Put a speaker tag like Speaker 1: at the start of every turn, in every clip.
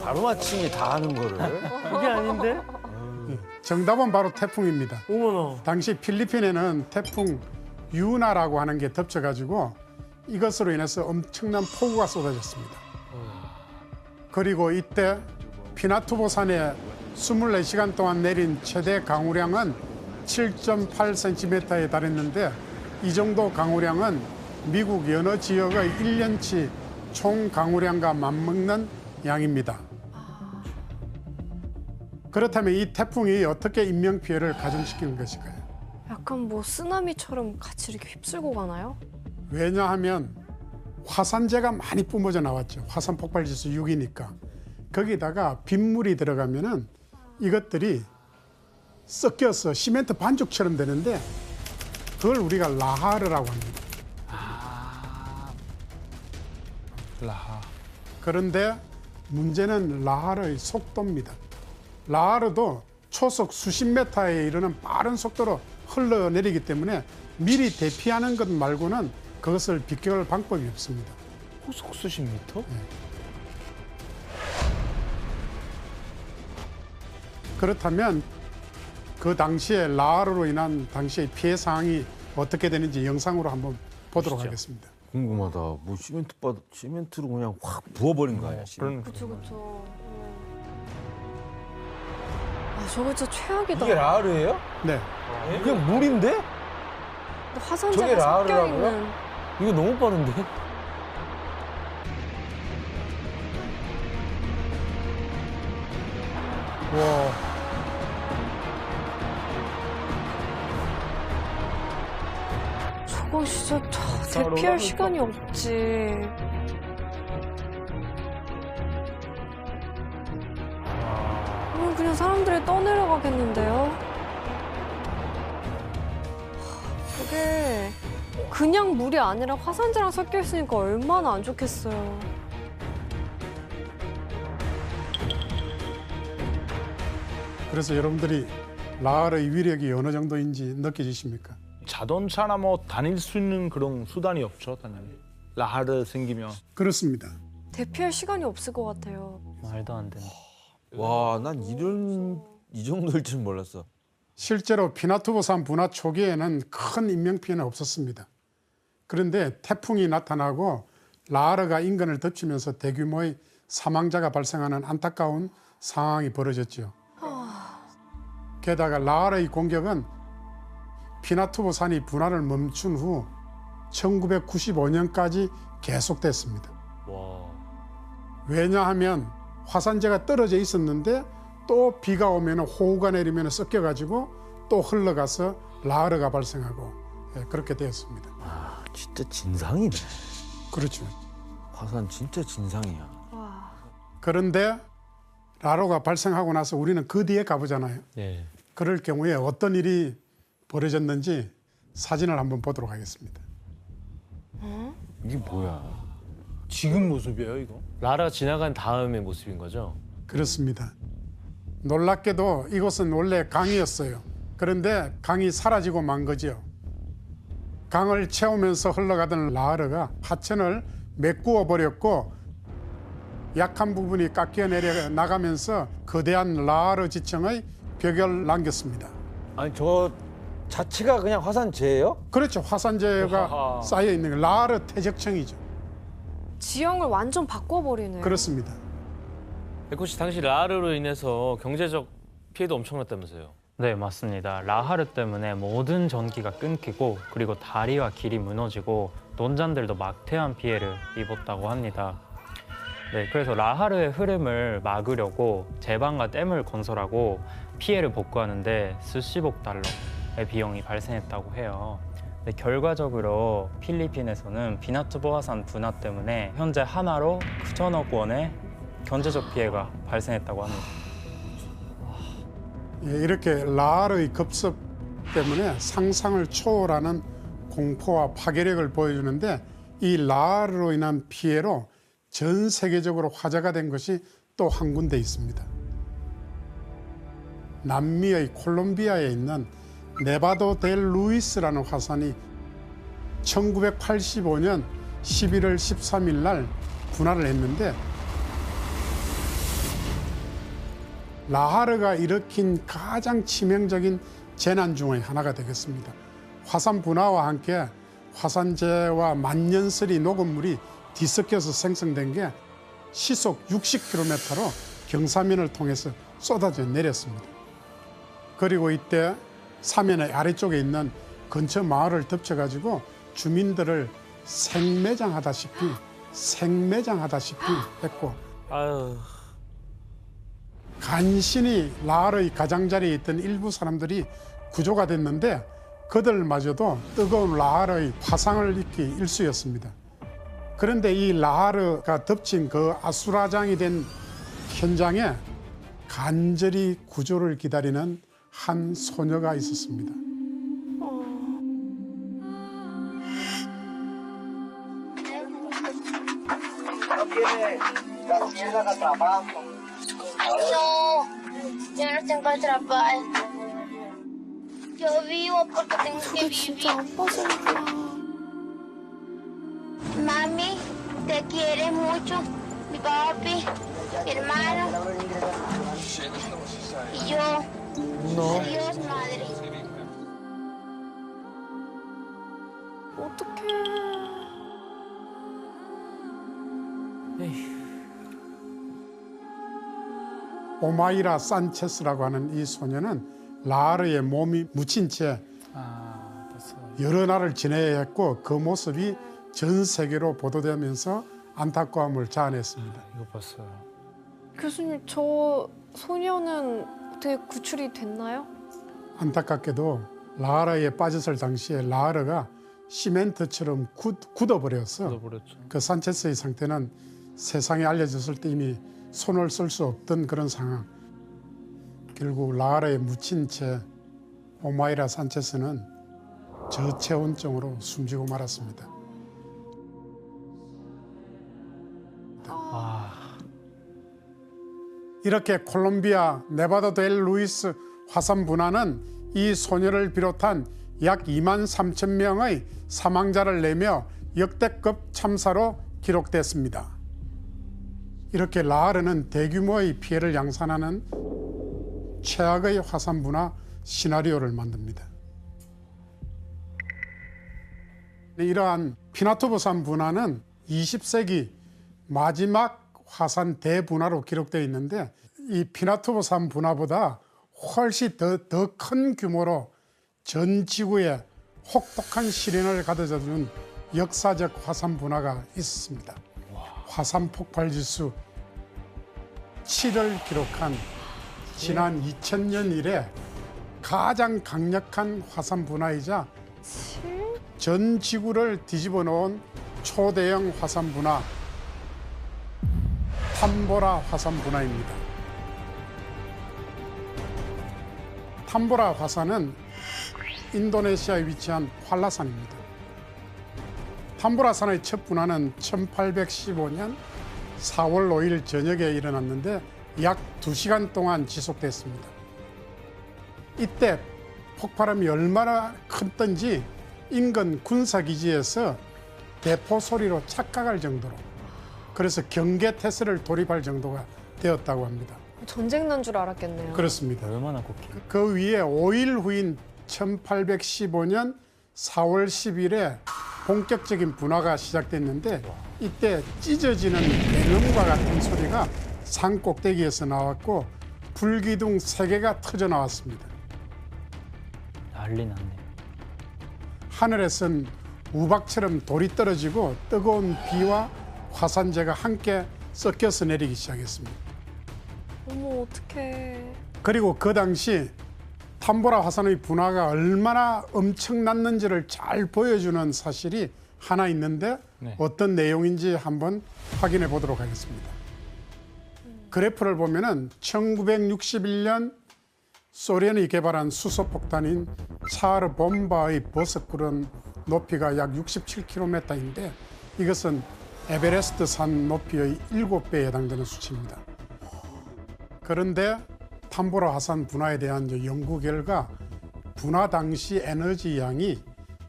Speaker 1: 가로마침이 다 하는 거를.
Speaker 2: 이게 아닌데?
Speaker 3: 정답은 바로 태풍입니다.
Speaker 2: 어머나.
Speaker 3: 당시 필리핀에는 태풍 유나라고 하는 게 덮쳐가지고 이것으로 인해서 엄청난 폭우가 쏟아졌습니다. 그리고 이때 피나투보 산에 24시간 동안 내린 최대 강우량은 7.8cm에 달했는데 이 정도 강우량은 미국 여러 지역의 1년치 총 강우량과 맞먹는 양입니다. 그렇다면 이 태풍이 어떻게 인명피해를 가중시키는 것일까요?
Speaker 4: 약간 뭐 쓰나미처럼 같이 이렇게 휩쓸고 가나요?
Speaker 3: 왜냐하면 화산재가 많이 뿜어져 나왔죠. 화산 폭발 지수 6이니까. 거기다가 빗물이 들어가면은 이것들이 섞여서 시멘트 반죽처럼 되는데 그걸 우리가 라하르라고 합니다.
Speaker 5: 라하.
Speaker 3: 그런데 문제는 라하르의 속도입니다. 라하르도 초속 수십 미터에 이르는 빠른 속도로 흘러내리기 때문에 미리 대피하는 것 말고는 그것을 비껴갈 방법이 없습니다.
Speaker 5: 호속 수십 미터?
Speaker 3: 그렇다면 그 당시에 라하르로 인한 당시의 피해 상황이 어떻게 되는지 영상으로 한번 보도록 하겠습니다.
Speaker 1: 궁금하다. 뭐 시멘트로 그냥 확 부어버린 거 아니야?
Speaker 4: 그쵸. 아 저거 진짜 최악이다.
Speaker 5: 이게 라하르예요?
Speaker 3: 네.
Speaker 5: 그냥 물인데? 저게
Speaker 4: 화산재가 섞여
Speaker 5: 라하르라고요?
Speaker 4: 있는.
Speaker 5: 이거 너무 빠른데? 와.
Speaker 4: 저거 진짜 대피할 시간이 없지. 그냥 사람들이 떠내려가겠는데요? 저게 그냥 물이 아니라 화산재랑 섞여 있으니까 얼마나 안 좋겠어요.
Speaker 3: 그래서 여러분들이 라하르의 위력이 어느 정도인지 느껴지십니까?
Speaker 5: 자동차나 뭐 다닐 수 있는 그런 수단이 없죠, 당연히. 라하르 생기면.
Speaker 3: 그렇습니다.
Speaker 4: 대피할 시간이 없을 것 같아요.
Speaker 2: 말도 안 된다.
Speaker 1: 와, 난 이 정도일 줄 몰랐어.
Speaker 3: 실제로 피나투보산 분화 초기에는 큰 인명피해는 없었습니다. 그런데 태풍이 나타나고 라하르가 인근을 덮치면서 대규모의 사망자가 발생하는 안타까운 상황이 벌어졌죠. 게다가 라하르의 공격은 피나투보산이 분화를 멈춘 후 1995년까지 계속됐습니다.
Speaker 2: 와.
Speaker 3: 왜냐하면 화산재가 떨어져 있었는데 또 비가 오면 호우가 내리면 섞여가지고 또 흘러가서 라하르가 발생하고 그렇게 되었습니다.
Speaker 1: 아, 진짜 진상이네.
Speaker 3: 그렇죠.
Speaker 1: 화산 진짜 진상이야.
Speaker 3: 그런데 라하르가 발생하고 나서 우리는 그 뒤에 가보잖아요.
Speaker 2: 예.
Speaker 3: 그럴 경우에 어떤 일이 벌어졌는지 사진을 한번 보도록 하겠습니다.
Speaker 1: 이게 뭐야?
Speaker 5: 지금 모습이에요, 이거?
Speaker 2: 라라 지나간 다음의 모습인 거죠?
Speaker 3: 그렇습니다. 놀랍게도 이곳은 원래 강이었어요. 그런데 강이 사라지고 만 거죠. 강을 채우면서 흘러가던 라하르가 하천을 메꾸어 버렸고 약한 부분이 깎여 내려 나가면서 거대한 라하르 지층의 벽을 남겼습니다.
Speaker 1: 아니 저 자체가 그냥 화산재예요?
Speaker 3: 그렇죠. 화산재가
Speaker 5: 와하.
Speaker 3: 쌓여 있는 게 라하르 퇴적층이죠.
Speaker 4: 지형을 완전 바꿔버리네요.
Speaker 3: 그렇습니다.
Speaker 2: 백호 씨 당시 라하르로 인해서 경제적 피해도 엄청났다면서요?
Speaker 6: 네, 맞습니다. 라하르 때문에 모든 전기가 끊기고 그리고 다리와 길이 무너지고 논잔들도 막대한 피해를 입었다고 합니다. 네, 그래서 라하르의 흐름을 막으려고 제방과 댐을 건설하고 피해를 복구하는데 수십억 달러의 비용이 발생했다고 해요. 네, 결과적으로 필리핀에서는 피나투보 화산 분화 때문에 현재 하나로 9천억 원의 경제적 피해가 발생했다고 합니다.
Speaker 3: 이렇게 라하르의 급습 때문에 상상을 초월하는 공포와 파괴력을 보여주는데 이 라하르로 인한 피해로 전 세계적으로 화제가 된 것이 또 한 군데 있습니다. 남미의 콜롬비아에 있는 네바도 델 루이스라는 화산이 1985년 11월 13일 날 분화를 했는데 라하르가 일으킨 가장 치명적인 재난 중의 하나가 되겠습니다. 화산 분화와 함께 화산재와 만년설이 녹은 물이 뒤섞여서 생성된 게 시속 60km로 경사면을 통해서 쏟아져 내렸습니다. 그리고 이때 사면의 아래쪽에 있는 근처 마을을 덮쳐가지고 주민들을 생매장하다시피 했고,
Speaker 2: 아유,
Speaker 3: 간신히 라하르의 가장자리에 있던 일부 사람들이 구조가 됐는데 그들마저도 뜨거운 라하르의 화상을 입기 일쑤였습니다. 그런데 이 라하르가 덮친 그 아수라장이 된 현장에 간절히 구조를 기다리는 한 소녀가 있었습니다.
Speaker 7: No, yo no tengo trabajo. Yo vivo porque tengo que
Speaker 4: 저게 진짜
Speaker 7: vivir.
Speaker 4: 아빠 소리구나.
Speaker 7: Mami, te quiere mucho. Mi papi, mi hermano. Y yo. Adiós, madre.
Speaker 4: 어떡해.
Speaker 3: 오마이라 산체스라고 하는 이 소녀는 라하르의 몸이 묻힌 채 여러 날을 지내야 했고 그 모습이 전 세계로 보도되면서 안타까움을 자아냈습니다.
Speaker 5: 이거 봤어요.
Speaker 4: 교수님, 저 소녀는 어떻게 구출이 됐나요?
Speaker 3: 안타깝게도 라하르에 빠졌을 당시에 라하르가 시멘트처럼 굳어버렸어.
Speaker 5: 묻어버렸죠.
Speaker 3: 그 산체스의 상태는 세상에 알려졌을 때 이미 손을 쓸 수 없던 그런 상황. 결국 라하르에 묻힌 채 오마이라 산체스는 저체온증으로 숨지고 말았습니다. 이렇게 콜롬비아 네바다 델 루이스 화산 분화는 이 소녀를 비롯한 약 2만 3천 명의 사망자를 내며 역대급 참사로 기록됐습니다. 이렇게 라하르는 대규모의 피해를 양산하는 최악의 화산 분화 시나리오를 만듭니다. 이러한 피나투보산 분화는 20세기 마지막 화산 대분화로 기록되어 있는데 이 피나투보산 분화보다 훨씬 더 큰 규모로 전 지구에 혹독한 시련을 가져다 준 역사적 화산 분화가 있었습니다. 화산 폭발 지수 7을 기록한 지난 2000년 이래 가장 강력한 화산 분화이자 전 지구를 뒤집어 놓은 초대형 화산 분화 탐보라 화산 분화입니다. 탐보라 화산은 인도네시아에 위치한 활라산입니다. 탐보라 산의 첫 분화는 1815년 4월 5일 저녁에 일어났는데 약 2시간 동안 지속됐습니다. 이때 폭발음이 얼마나 컸던지 인근 군사기지에서 대포 소리로 착각할 정도로, 그래서 경계 태세를 돌입할 정도가 되었다고 합니다.
Speaker 4: 전쟁 난 줄 알았겠네요.
Speaker 3: 그렇습니다.
Speaker 6: 얼마나 곱게.
Speaker 3: 그 위에 5일 후인 1815년 4월 10일에 본격적인 분화가 시작됐는데 이때 찢어지는 벨름과 같은 소리가 산 꼭대기에서 나왔고 불기둥 3개가 터져 나왔습니다.
Speaker 6: 난리 났네.
Speaker 3: 하늘에선 우박처럼 돌이 떨어지고 뜨거운 비와 화산재가 함께 섞여서 내리기 시작했습니다.
Speaker 4: 어머, 어떡해.
Speaker 3: 그리고 그 당시 탐보라 화산의 분화가 얼마나 엄청났는지를 잘 보여주는 사실이 하나 있는데
Speaker 5: 네.
Speaker 3: 어떤 내용인지 한번 확인해 보도록 하겠습니다. 그래프를 보면은 1961년 소련이 개발한 수소폭탄인 차르 bomba의 버섯구름 높이가 약 67km인데 이것은 에베레스트 산 높이의 7배에 해당되는 수치입니다. 그런데 탐보라 화산 분화에 대한 연구 결과 분화 당시 에너지 양이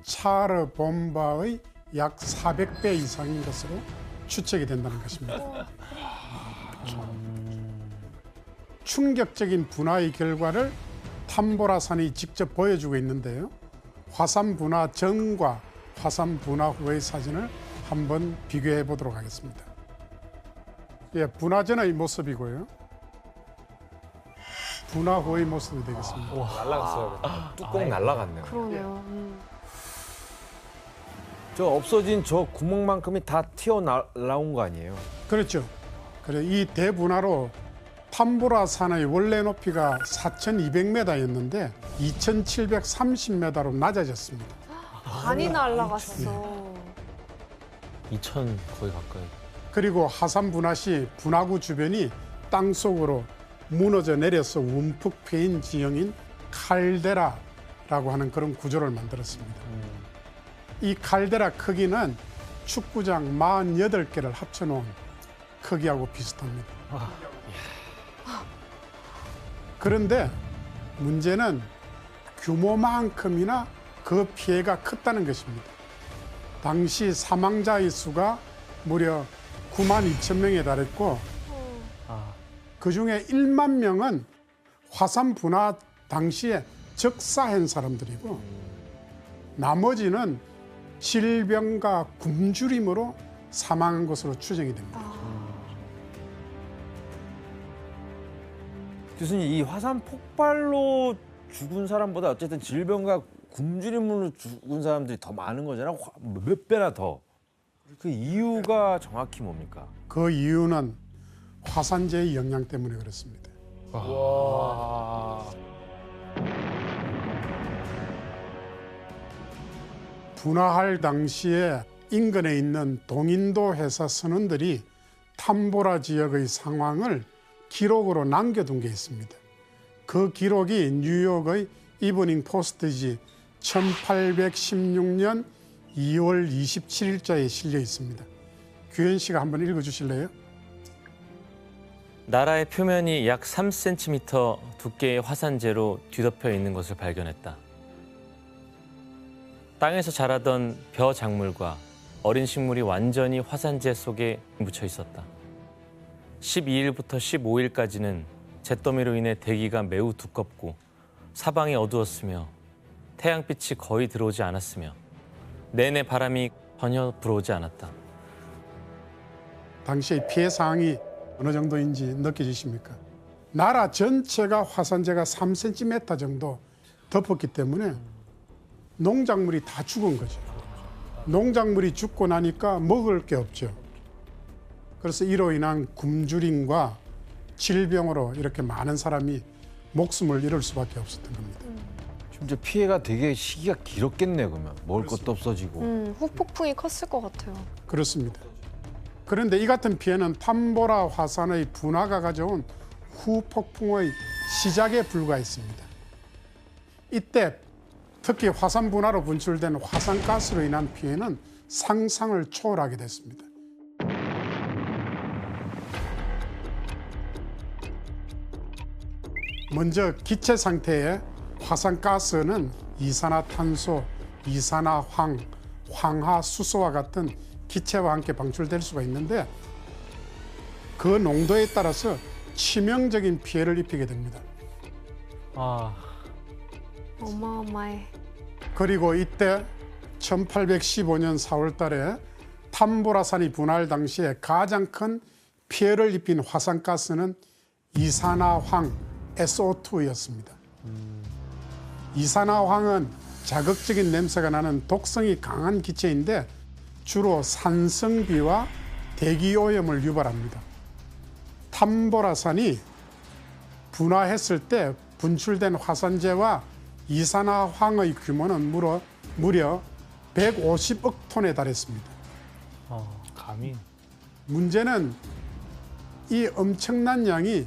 Speaker 3: 차르 bomba의 약 400배 이상인 것으로 추측이 된다는 것입니다. 충격적인 분화의 결과를 탐보라산이 직접 보여주고 있는데요. 화산 분화 전과 화산 분화 후의 사진을 한번 비교해 보도록 하겠습니다. 예, 분화 전의 모습이고요. 분화 후의 모습이 되겠습니다.
Speaker 2: 날라갔어요.
Speaker 1: 뚜껑 날라갔네요.
Speaker 4: 그러네요.
Speaker 1: 저 없어진 저 구멍만큼이 다 튀어나온 거 아니에요?
Speaker 3: 그렇죠. 그래 이 대분화로 탐보라산의 원래 높이가 4,200m였는데 2,730m로 낮아졌습니다.
Speaker 4: 반이 날라갔어.
Speaker 2: 2천 거의 가까이.
Speaker 3: 그리고 화산 분화 시 분화구 주변이 땅 속으로 무너져 내려서 움푹 패인 지형인 칼데라라고 하는 그런 구조를 만들었습니다. 이 칼데라 크기는 축구장 48개를 합쳐놓은 크기하고 비슷합니다. 그런데 문제는 규모만큼이나 그 피해가 컸다는 것입니다. 당시 사망자의 수가 무려 9만 2천 명에 달했고 그중에 1만 명은 화산 분화 당시에 적사한 사람들이고 나머지는 질병과 굶주림으로 사망한 것으로 추정이 됩니다.
Speaker 1: 교수님, 이 화산 폭발로 죽은 사람보다 어쨌든 질병과 굶주림으로 죽은 사람들이 더 많은 거잖아요. 몇 배나 더. 그 이유가 정확히 뭡니까?
Speaker 3: 그 이유는 화산재의 영향 때문에 그렇습니다. 분화할 당시에 인근에 있는 동인도 회사 선원들이 탐보라 지역의 상황을 기록으로 남겨둔 게 있습니다. 그 기록이 뉴욕의 이브닝 포스트지 1816년 2월 27일자에 실려 있습니다. 규현 씨가 한번 읽어주실래요?
Speaker 2: 나라의 표면이 약 3cm 두께의 화산재로 뒤덮여 있는 것을 발견했다. 땅에서 자라던 벼 작물과 어린 식물이 완전히 화산재 속에 묻혀 있었다. 12일부터 15일까지는 잿더미로 인해 대기가 매우 두껍고 사방이 어두웠으며 태양빛이 거의 들어오지 않았으며 내내 바람이 전혀 불어오지 않았다.
Speaker 3: 당시의 피해 사항이 어느 정도인지 느껴지십니까? 나라 전체가 화산재가 3cm 정도 덮었기 때문에 농작물이 다 죽은 거죠. 농작물이 죽고 나니까 먹을 게 없죠. 그래서 이로 인한 굶주림과 질병으로 이렇게 많은 사람이 목숨을 잃을 수밖에 없었던 겁니다.
Speaker 1: 진짜 피해가 되게 시기가 길었겠네요. 그러면 먹을 것도 없어지고.
Speaker 4: 후폭풍이 컸을 것 같아요.
Speaker 3: 그렇습니다. 그런데 이 같은 피해는 탐보라 화산의 분화가 가져온 후폭풍의 시작에 불과했습니다. 이때 특히 화산 분화로 분출된 화산가스로 인한 피해는 상상을 초월하게 됐습니다. 먼저 기체 상태의 화산가스는 이산화탄소, 이산화황, 황화수소와 같은 기체와 함께 방출될 수가 있는데 그 농도에 따라서 치명적인 피해를 입히게 됩니다.
Speaker 4: 어마어마해.
Speaker 3: 그리고 이때 1815년 4월 달에 탐보라산이 분화할 당시에 가장 큰 피해를 입힌 화산가스는 이산화황 SO2였습니다. 이산화황은 자극적인 냄새가 나는 독성이 강한 기체인데 주로 산성비와 대기오염을 유발합니다. 탐보라산이 분화했을 때 분출된 화산재와 이산화황의 규모는 무려 150억 톤에 달했습니다.
Speaker 5: 감히.
Speaker 3: 문제는 이 엄청난 양이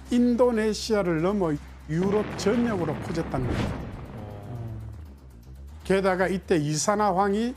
Speaker 3: 인도네시아를 넘어 유럽 전역으로 퍼졌다는 겁니다. 게다가 이때 이산화황이